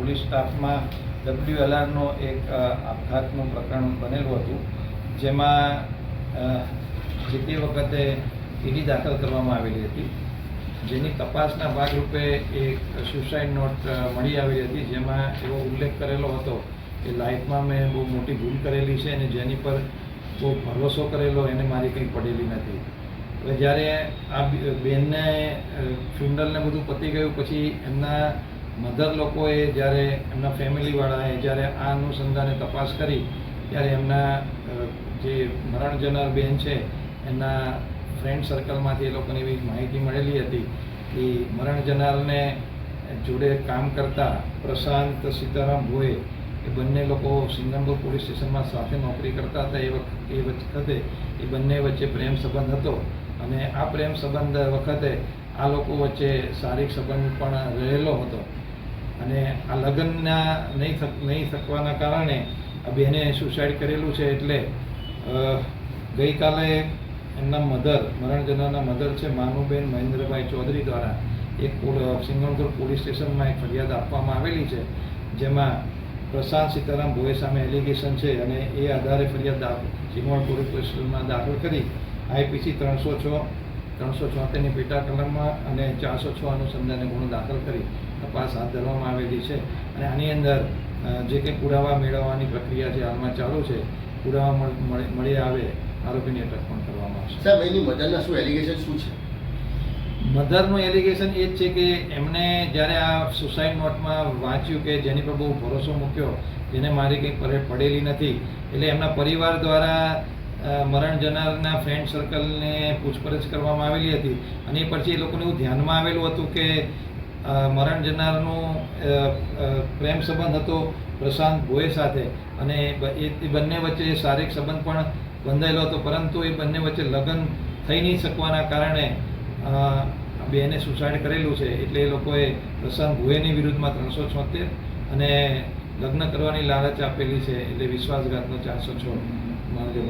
Police સ્ટાફમાં WLRનો એક આપઘાતનું પ્રકરણ બનેલું હતું, જેમાં જે તે વખતે ઈડી દાખલ કરવામાં આવેલી હતી, જેની તપાસના ભાગરૂપે એક સુસાઇડ નોટ મળી આવેલી હતી, જેમાં એવો ઉલ્લેખ કરેલો હતો કે લાઈફમાં મેં બહુ મોટી ભૂલ કરેલી છે અને જેની પર બહુ ભરોસો કરેલો એને મારી કંઈ પડેલી નથી. હવે જ્યારે આ બેનને ફ્યુનરલને બધું પતી ગયું પછી એમના મધર લોકોએ જ્યારે એમના ફેમિલીવાળાએ જ્યારે આ અનુસંધાને તપાસ કરી ત્યારે એમના જે મરણ જનાર બેન છે એમના ફ્રેન્ડ સર્કલમાંથી એ લોકોને એવી માહિતી મળેલી હતી કે મરણ જનારને જોડે કામ કરતા પ્રશાંત સીતારામ ભોએ એ બંને લોકો સિંગમપુર પોલીસ સ્ટેશનમાં સાથે નોકરી કરતા હતા. એ વખતે એ બંને વચ્ચે પ્રેમ સંબંધ હતો અને આ પ્રેમ સંબંધ વખતે આ લોકો વચ્ચે શારીરિક સંબંધ પણ રહેલો હતો અને આ લગ્નના નહીં થકવાના કારણે આ બેને સુસાઇડ કરેલું છે. એટલે ગઈકાલે એમના મરણ જનારના મધર છે માનુબેન મહેન્દ્રભાઈ ચૌધરી દ્વારા એક સિંગમપુર પોલીસ સ્ટેશનમાં એક ફરિયાદ આપવામાં આવેલી છે, જેમાં પ્રશાંત સીતારામ ભોએ સામે એલિગેશન છે અને એ આધારે ફરિયાદ સિંગમપુર પોલીસ સ્ટેશનમાં દાખલ કરી IPC 374ની પેટા કલમમાં અને 406 અનુસંધાને ગુનો દાખલ કરી તપાસ હાથ ધરવામાં આવેલી છે અને આની અંદર જે કંઈ પુરાવા મેળવવાની પ્રક્રિયા છે હાલમાં ચાલુ છે. પુરાવા મળી આવે આરોપીની અટક પણ કરવામાં આવશે. સાહેબ, એની મધરના શું એલિગેશન શું છે? મધરનું એલિગેશન એ જ છે કે એમને જ્યારે આ સુસાઇડ નોટમાં વાંચ્યું કે જેની પર બહુ ભરોસો મૂક્યો, જેને મારી કંઈ પડેલી નથી, એટલે એમના પરિવાર દ્વારા મરણ જનારના ફ્રેન્ડ સર્કલને પૂછપરછ કરવામાં આવેલી હતી અને એ પછી એ લોકોને એવું ધ્યાનમાં આવેલું હતું કે મરણ જનારનું પ્રેમ સંબંધ હતો પ્રશાંત ભોએ સાથે અને એ બંને વચ્ચે શારીરિક સંબંધ પણ બંધાયેલો હતો, પરંતુ એ બંને વચ્ચે લગ્ન થઈ નહીં શકવાના કારણે બેને સુસાઇડ કરેલું છે. એટલે એ લોકોએ પ્રશાંત ભોએની વિરુદ્ધમાં 376 અને લગ્ન કરવાની લાલચ આપેલી છે એટલે વિશ્વાસઘાતનો 406 મામલે